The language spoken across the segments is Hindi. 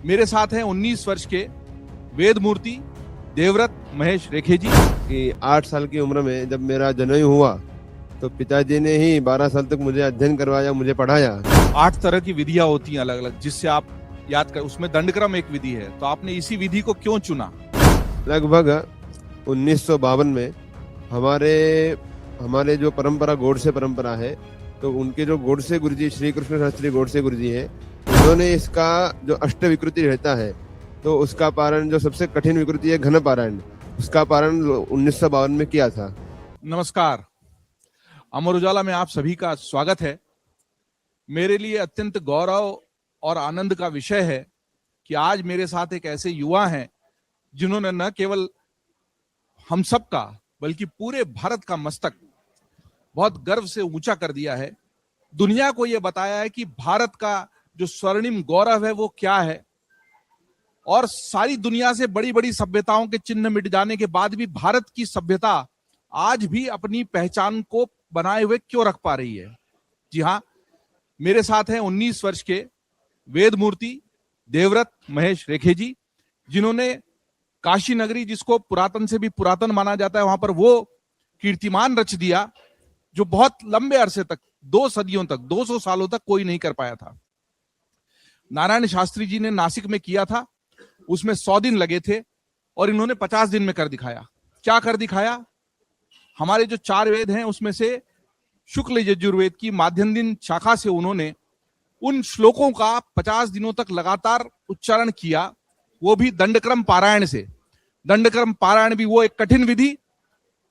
मेरे साथ हैं 19 वर्ष के वेद मूर्ति देवव्रत महेश रेखे जी। कि 8 साल की उम्र में जब मेरा जनेऊ हुआ तो पिताजी ने ही 12 साल तक मुझे अध्ययन करवाया, मुझे पढ़ाया। 8 तरह की विधियां होती हैं अलग अलग, जिससे आप याद कर, उसमें दंडक्रम एक विधि है, तो आपने इसी विधि को क्यों चुना? लगभग 1952 में हमारे जो परंपरा गोडसे परंपरा है, तो उनके जो गोडसे गुरुजी श्री कृष्ण शास्त्री गोडसे गुरुजी है, उन्होंने इसका जो अष्ट विकृति रहता है, तो उसका पारण जो सबसे कठिन विकृति है घन पारायण, उसका पारण 1952 में किया था। नमस्कार, अमर उजाला में आप सभी का स्वागत है। मेरे लिए अत्यंत गौरव और आनंद का विषय है कि आज मेरे साथ एक ऐसे युवा हैं जिन्होंने न केवल हम सब का बल्कि पूरे भारत का मस्तक बहुत गर्व से ऊंचा कर दिया है। दुनिया को यह बताया है कि भारत का जो स्वर्णिम गौरव है वो क्या है, और सारी दुनिया से बड़ी बड़ी सभ्यताओं के चिन्ह मिट जाने के बाद भी भारत की सभ्यता आज भी अपनी पहचान को बनाए हुए क्यों रख पा रही है। जी हाँ, मेरे साथ हैं 19 वर्ष के वेद मूर्ति देवव्रत महेश रेखे जी, जिन्होंने काशी नगरी, जिसको पुरातन से भी पुरातन माना जाता है, वहां पर वो कीर्तिमान रच दिया जो बहुत लंबे अरसे तक, 2 सदियों तक, 200 सालों तक कोई नहीं कर पाया था। नारायण शास्त्री जी ने नासिक में किया था, उसमें 100 दिन लगे थे और इन्होंने 50 दिन में कर दिखाया। क्या कर दिखाया? हमारे जो 4 वेद हैं उसमें से शुक्ल यजुर्वेद की माध्यम दिन शाखा से उन्होंने उन श्लोकों का 50 दिनों तक लगातार उच्चारण किया, वो भी दंडक्रम पारायण से। दंडक्रम पारायण भी वो एक कठिन विधि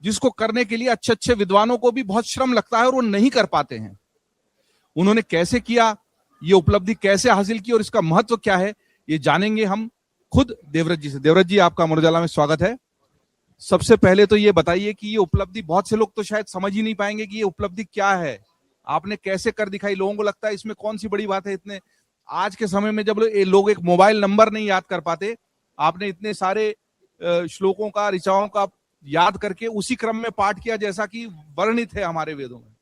जिसको करने के लिए अच्छे अच्छे विद्वानों को भी बहुत श्रम लगता है और वो नहीं कर पाते हैं। उन्होंने कैसे किया, ये उपलब्धि कैसे हासिल की और इसका महत्व क्या है, ये जानेंगे हम खुद देवव्रत जी से। देवव्रत जी, आपका अमर उजाला में स्वागत है। सबसे पहले तो ये बताइए कि ये उपलब्धि, बहुत से लोग तो शायद समझ ही नहीं पाएंगे कि ये उपलब्धि क्या है, आपने कैसे कर दिखाई। लोगों को लगता है इसमें कौन सी बड़ी बात है। इतने आज के समय में जब लोग एक मोबाइल नंबर नहीं याद कर पाते, आपने इतने सारे श्लोकों का, ऋचाओं का याद करके उसी क्रम में पाठ किया जैसा कि वर्णित है हमारे वेदों में।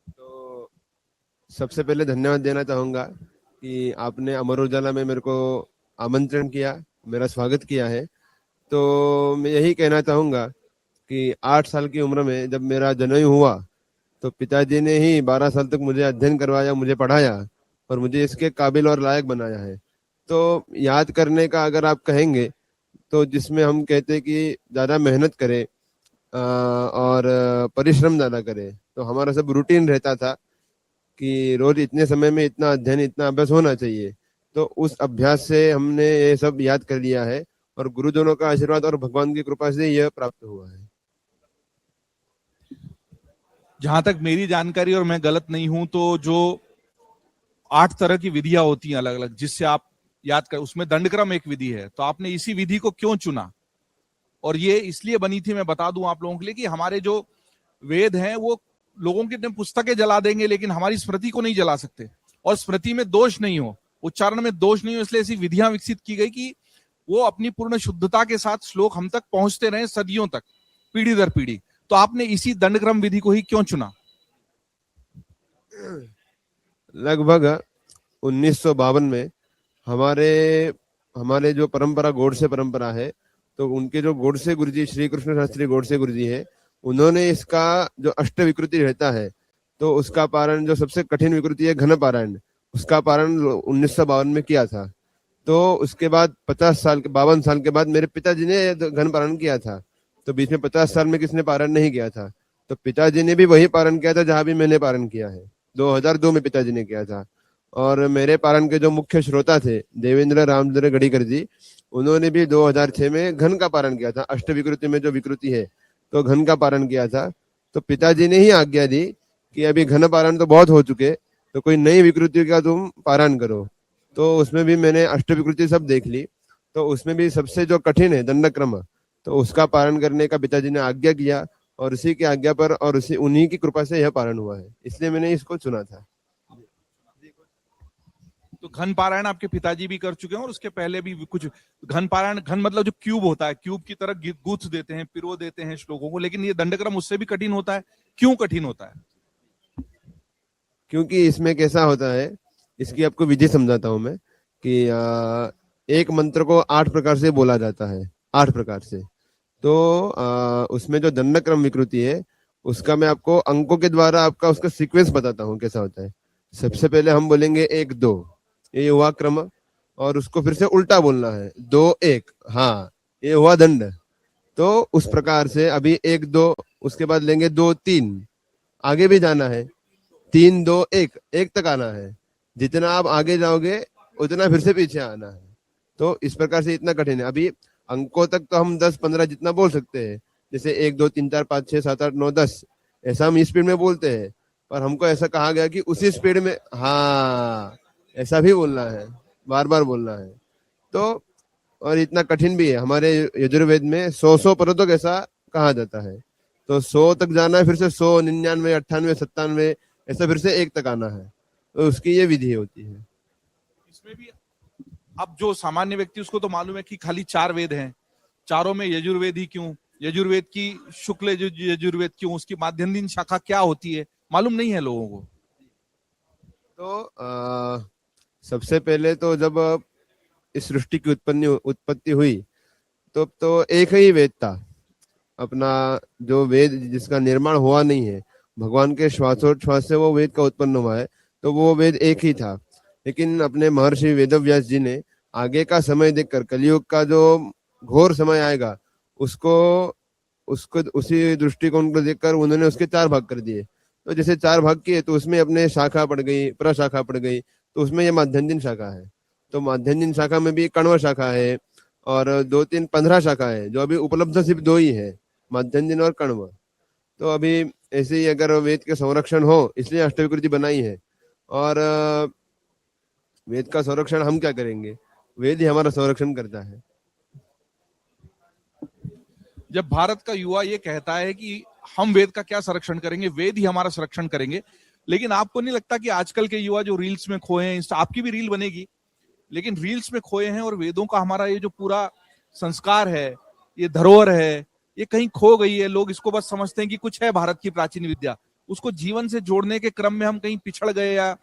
तो सबसे पहले धन्यवाद देना चाहूंगा कि आपने अमर उजाला में मेरे को आमंत्रण किया, मेरा स्वागत किया है। तो मैं यही कहना चाहूंगा कि 8 साल की उम्र में जब मेरा जनेऊ हुआ तो पिताजी ने ही 12 साल तक मुझे अध्ययन करवाया, मुझे पढ़ाया और मुझे इसके काबिल और लायक बनाया है। तो याद करने का अगर आप कहेंगे तो जिसमें हम कहते हैं कि ज़्यादा मेहनत करें और परिश्रम ज़्यादा करें, तो हमारा सब रूटीन रहता था कि रोज इतने समय में इतना अध्ययन, इतना अभ्यास होना चाहिए। तो उस अभ्यास से हमने ये सब याद कर लिया है और गुरुजनों का आशीर्वाद और भगवान की कृपा से यह प्राप्त हुआ है। जहां तक मेरी जानकारी, और मैं गलत नहीं हूं, तो जो 8 तरह की विधियां होती हैं अलग अलग, जिससे आप याद कर, उसमें दंडक्रम एक विधि है, तो आपने इसी विधि को क्यों चुना? और ये इसलिए बनी थी, मैं बता दूं आप लोगों के लिए, कि हमारे जो वेद हैं वो लोगों की पुस्तकें जला देंगे लेकिन हमारी स्मृति को नहीं जला सकते, और स्मृति में दोष नहीं हो, उच्चारण में दोष नहीं हो, इसलिए ऐसी विधियां विकसित की गई कि वो अपनी पूर्ण शुद्धता के साथ श्लोक हम तक पहुंचते रहे सदियों तक, पीढ़ी दर पीढ़ी। तो आपने इसी दंडक्रम विधि को ही क्यों चुना? लगभग 1952 में हमारे जो परंपरा गोडसे परंपरा है, तो उनके जो गोडसे गुरुजी श्री कृष्ण शास्त्री गोडसे गुरुजी है, उन्होंने इसका जो अष्ट विकृति रहता है, तो उसका पारण जो सबसे कठिन विकृति है घन पारायण, उसका पारण 1952 में किया था। तो उसके बाद 52 साल के बाद मेरे पिताजी ने घन पारण किया था। तो बीच में 50 साल में किसने पारण नहीं किया था, तो पिताजी ने भी वही पारण किया था जहां भी मैंने पारण किया है। 2002 में पिताजी ने किया था। और मेरे पारण के जो मुख्य श्रोता थे देवेंद्र रामचंद्र गढ़ीकर जी, उन्होंने भी 2006 में घन का पारण किया था। अष्ट विकृति में जो विकृति है, तो घन का पारण किया था। तो पिताजी ने ही आज्ञा दी कि अभी घन पारण तो बहुत हो चुके, तो कोई नई विकृति का तुम पारण करो। तो उसमें भी मैंने अष्ट विकृति सब देख ली, तो उसमें भी सबसे जो कठिन है दंडक्रम, तो उसका पारण करने का पिताजी ने आज्ञा किया और उसी की आज्ञा पर और उन्हीं की कृपा से यह पारण हुआ है, इसलिए मैंने इसको चुना था। तो घन पारायण आपके पिताजी भी कर चुके हैं, और उसके पहले भी कुछ घन पारायण, घन मतलब जो क्यूब होता है, क्यूब की तरह गूंथ देते हैं, पिरो देते हैं श्लोकों को, लेकिन ये दंडक्रम उससे भी कठिन होता है। क्यों कठिन होता है? क्योंकि इसमें कैसा होता है, इसकी आपको विधि समझाता हूं मैं कि एक मंत्र को 8 प्रकार से बोला जाता है, 8 प्रकार से। तो उसमें जो दंड क्रम विकृति है उसका मैं आपको अंकों के द्वारा आपका उसका सीक्वेंस बताता हूँ कैसा होता है। सबसे पहले हम बोलेंगे 1 2, ये हुआ क्रम, और उसको फिर से उल्टा बोलना है 2 1, हाँ ये हुआ दंड। तो उस प्रकार से अभी 1 2, उसके बाद लेंगे 2 3, आगे भी जाना है 3 2 1, 1 तक आना है। जितना आप आगे जाओगे उतना फिर से पीछे आना है। तो इस प्रकार से इतना कठिन है। अभी अंकों तक तो हम 10 15 जितना बोल सकते हैं, जैसे 1 2 3 4 5 6 7 8 9 10, ऐसा हम स्पीड में बोलते हैं। पर हमको ऐसा कहा गया कि उसी स्पीड में, हाँ ऐसा भी बोलना है, बार बार बोलना है। तो और इतना कठिन भी है, हमारे यजुर्वेद में 100 पदों तक ऐसा कहा जाता है। तो 100 तक जाना है, फिर से 100 99 98 97, ऐसा फिर से 1 तक आना है। तो उसकी ये विधि होती है। इसमें भी अब जो सामान्य व्यक्ति उसको तो मालूम है कि खाली 4 वेद हैं, चारों में यजुर्वेद ही क्यों, यजुर्वेद की शुक्ल यजुर्वेद क्यों, उसकी माध्यन्दिन शाखा क्या होती है, मालूम नहीं है लोगों को। तो सबसे पहले तो जब इस सृष्टि की उत्पत्ति हुई तो एक ही वेद था अपना, जो वेद जिसका निर्माण हुआ नहीं है, भगवान के श्वासोच्छ्वास से वो वेद का उत्पन्न हुआ है, तो वो वेद एक ही था। लेकिन अपने महर्षि वेदव्यास जी ने आगे का समय देखकर, कलयुग का जो घोर समय आएगा उसको उसको उसी दृष्टिकोण को देखकर उन्होंने उसके 4 भाग कर दिए। तो जैसे 4 भाग किए तो उसमें अपने शाखा पड़ गई, प्रशाखा पड़ गई, तो उसमें ये माध्यन्दिन शाखा है। तो माध्यन्दिन शाखा में भी कण्व शाखा है, और 2 3 15 शाखा है, जो अभी उपलब्ध सिर्फ 2 ही है, माध्यन्दिन और कण्व। तो अभी ऐसे ही अगर वेद के संरक्षण हो, इसलिए अष्टविकृति बनाई है। और वेद का संरक्षण हम क्या करेंगे, वेद ही हमारा संरक्षण करता है। जब भारत का युवा ये कहता है कि हम वेद का क्या संरक्षण करेंगे, वेद ही हमारा संरक्षण करेंगे, लेकिन आपको नहीं लगता कि आजकल के युवा जो रील्स में खोए हैं, आपकी भी रील बनेगी, लेकिन रील्स में खोए हैं और वेदों का हमारा ये जो पूरा संस्कार है, ये धरोहर है, ये कहीं खो गई है। लोग इसको बस समझते हैं कि कुछ है भारत की प्राचीन विद्या, उसको जीवन से जोड़ने के क्रम में हम कहीं पिछड़ गए। या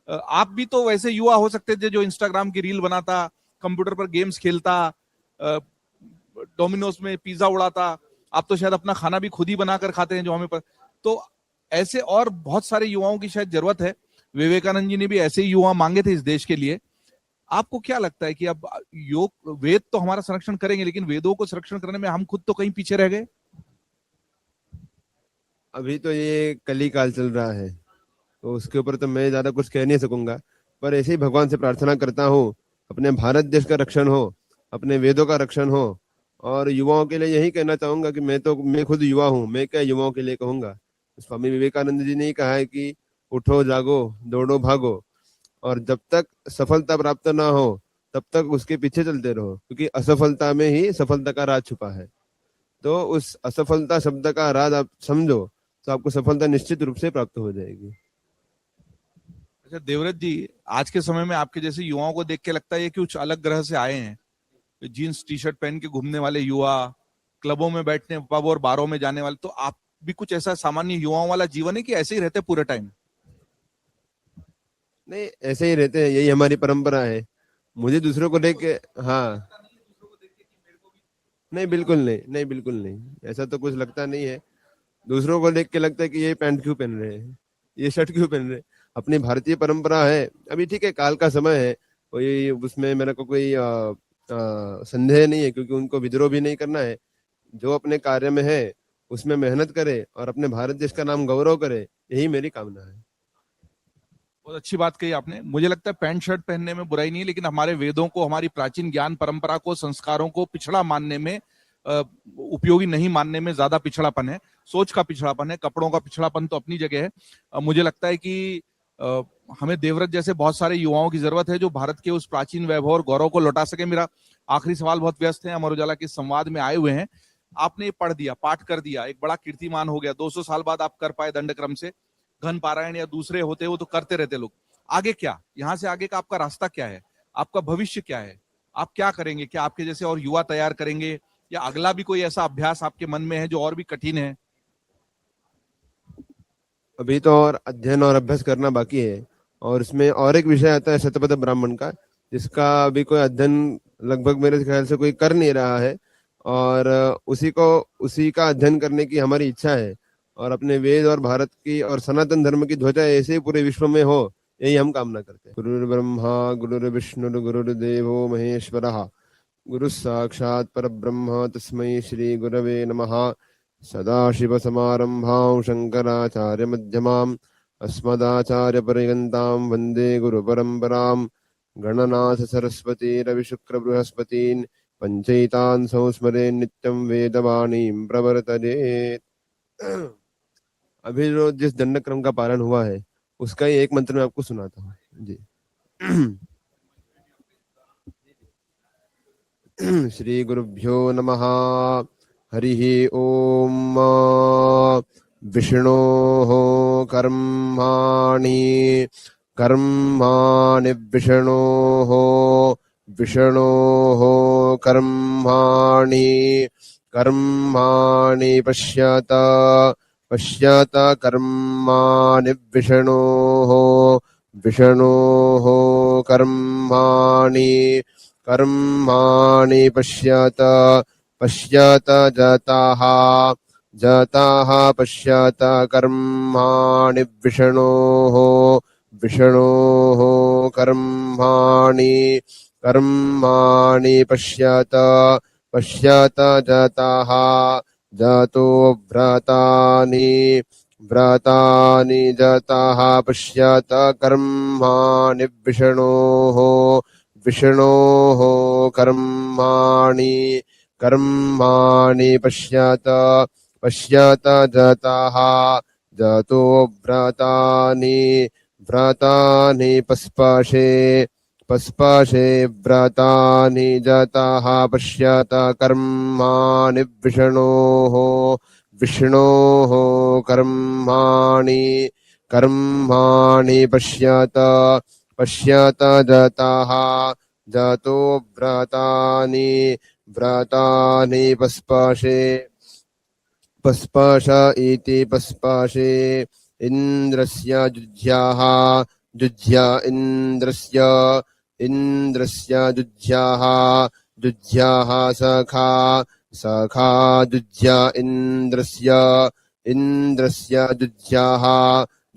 आप भी तो वैसे युवा हो सकते थे जो इंस्टाग्राम की रील बनाता, कंप्यूटर पर गेम्स खेलता, डोमिनोज में पिज्जा उड़ाता। आप तो शायद अपना खाना भी खुद ही बनाकर खाते हैं जो हमें तो ऐसे और बहुत सारे युवाओं की शायद जरूरत है। विवेकानंद जी ने भी ऐसे ही युवा मांगे थे इस देश के लिए। आपको क्या लगता है कि अब योग वेद तो हमारा संरक्षण करेंगे, लेकिन वेदों को संरक्षण करने में हम खुद तो कहीं पीछे रह गए? अभी तो ये कली काल चल रहा है, तो उसके ऊपर तो मैं ज्यादा कुछ कह नहीं सकूंगा। पर ऐसे ही भगवान से प्रार्थना करता हूँ, अपने भारत देश का रक्षण हो, अपने वेदों का रक्षण हो। और युवाओं के लिए यही कहना चाहूंगा कि मैं खुद युवा हूँ, मैं क्या युवाओं के लिए कहूंगा। स्वामी विवेकानंद जी ने ही कहा है कि उठो जागो दौड़ो भागो, और जब तक सफलता प्राप्त ना हो तब तक उसके पीछे चलते रहो, क्योंकि असफलता में ही सफलता का राज छुपा है। तो उस असफलता शब्द का राज आप समझो, तो आपको सफलता निश्चित रूप से प्राप्त हो जाएगी। अच्छा देवव्रत जी, आज के समय में आपके जैसे युवाओं को देख के लगता है कि कुछ अलग ग्रह से आए हैं। जीन्स टी शर्ट पहन के घूमने वाले युवा, क्लबों में बैठने, पब और बारों में जाने वाले, तो आप भी कुछ ऐसा सामान्य युवाओं वाला जीवन है कि ऐसे ही रहते पूरे टाइम? नहीं, ऐसे ही रहते हैं, यही हमारी परंपरा है। मुझे दूसरों को देख के, हाँ नहीं बिल्कुल नहीं, नहीं बिल्कुल नहीं, ऐसा तो कुछ लगता नहीं है। दूसरों को देख के लगता है कि ये पैंट क्यों पहन रहे हैं, ये शर्ट क्यों पहन रहे हैं। अपनी भारतीय परंपरा है। अभी ठीक है, काल का समय है, कोई उसमें मेरे को कोई संदेह नहीं है, क्योंकि उनको विद्रोह भी नहीं करना है। जो अपने कार्य में है उसमें मेहनत करे और अपने भारत देश का नाम गौरव करे, यही मेरी कामना है। बहुत अच्छी बात कही आपने। मुझे लगता है पैंट शर्ट पहनने में बुराई नहीं है, लेकिन हमारे वेदों को, हमारी प्राचीन ज्ञान परंपरा को, संस्कारों को पिछड़ा मानने में, उपयोगी नहीं मानने में ज्यादा पिछड़ापन है। सोच का पिछड़ापन है, कपड़ों का पिछड़ापन तो अपनी जगह है। मुझे लगता है कि हमें देवव्रत जैसे बहुत सारे युवाओं की जरूरत है जो भारत के उस प्राचीन वैभव और गौरव को लौटा सके। मेरा आखिरी सवाल, बहुत व्यस्त है, अमर उजाला के संवाद में आए हुए हैं, आपने पढ़ दिया, पाठ कर दिया, एक बड़ा कीर्तिमान हो गया, 200 साल बाद आप कर पाए दंड क्रम से, घन पारायण या दूसरे होते वो तो करते रहते लोग। आगे क्या, यहां से आगे का आपका रास्ता क्या है, आपका भविष्य क्या है, आप क्या करेंगे? क्या आपके जैसे और युवा तैयार करेंगे, या अगला भी कोई ऐसा अभ्यास आपके मन में है जो और भी कठिन है? अभी तो और अध्ययन और अभ्यास करना बाकी है, और इसमें और एक विषय आता है शतपथ ब्राह्मण का, जिसका अभी कोई अध्ययन लगभग मेरे ख्याल से कोई कर नहीं रहा है, और उसी का अध्ययन करने की हमारी इच्छा है, और अपने वेद और भारत की और सनातन धर्म की ध्वजा ऐसे ही पूरे विश्व में हो, यही हम कामना करते हैं। गुरुर्ब्रह्मा गुरुर्विष्णु गुरुर्देवो महेश्वरः, गुरु साक्षात् परब्रह्म तस्मै श्री गुरवे नमः। सदाशिवसमारम्भां शङ्कराचार्य मध्यमाम् अस्मदाचार्यपर्यन्तां वन्दे गुरुपरम्पराम्। गणनाथ सरस्वती रविशुक्र बृहस्पतीन् पंचैतान् संस्मरे नित्यं वेदवाणीं प्रवर्तते। अभी जो जिस दंड क्रम का पालन हुआ है उसका ही एक मंत्र मैं आपको सुनाता हूँ जी। श्री गुरुभ्यो नमः। हरिः ओम। विष्णोः कर्माणि कर्माणि विष्णोः विष्णोः कर्माणि कर्माणि पश्यत पश्यत कर्माणि विष्णोः विष्णोः कर्माणि कर्माणि पश्यत पश्यत जताः जताः पश्यत कर्माणि विष्णोः विष्णोः कर्माणि कर्माणि पश्यत पश्यत जताः जतो व्रतानि व्रतानि जताः पश्यत कर्माणि विष्णोः विष्णोः कर्माणि कर्माणि पश्यत पश्यत जताः जतो व्रतानि व्रतानि पस्पशे पस्पशे व्रतानि जताः पश्यत कर्माणि विष्णोः विष्णोः कर्माणि कर्माणि पश्यत पश्यत जताः जतो व्रतानि व्रतानि पस्पशे पस्पश इति पस्पशे इन्द्रस्य जुज्याः जुज्या इन्द्रस्य इन्द्रस्य जुज्याः जुज्याः सखा सखा जुज्या इन्द्रस्य इन्द्रस्य जुज्याः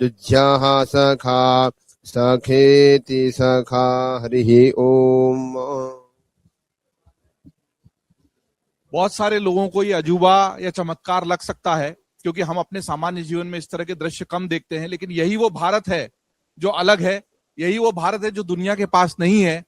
जुज्याः सखा सखेति सखा। हरिः ओम। बहुत सारे लोगों को ये अजूबा या चमत्कार लग सकता है, क्योंकि हम अपने सामान्य जीवन में इस तरह के दृश्य कम देखते हैं, लेकिन यही वो भारत है जो अलग है, यही वो भारत है जो दुनिया के पास नहीं है,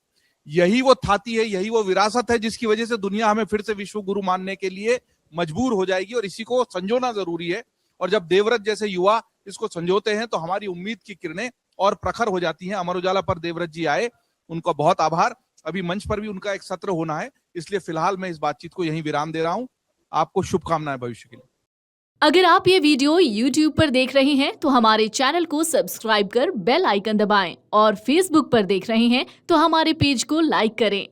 यही वो थाती है, यही वो विरासत है जिसकी वजह से दुनिया हमें फिर से विश्व गुरु मानने के लिए मजबूर हो जाएगी, और इसी को संजोना जरूरी है। और जब देवव्रत जैसे युवा इसको संजोते हैं तो हमारी उम्मीद की किरणें और प्रखर हो जाती हैं। अमर उजाला पर देवव्रत जी आए, उनका बहुत आभार। अभी मंच पर भी उनका एक सत्र होना है, इसलिए फिलहाल मैं इस बातचीत को यहीं विराम दे रहा हूं। आपको शुभकामनाएं भविष्य के लिए। अगर आप ये वीडियो YouTube पर देख रहे हैं तो हमारे चैनल को सब्सक्राइब कर बेल आइकन दबाएं, और Facebook पर देख रहे हैं तो हमारे पेज को लाइक करें।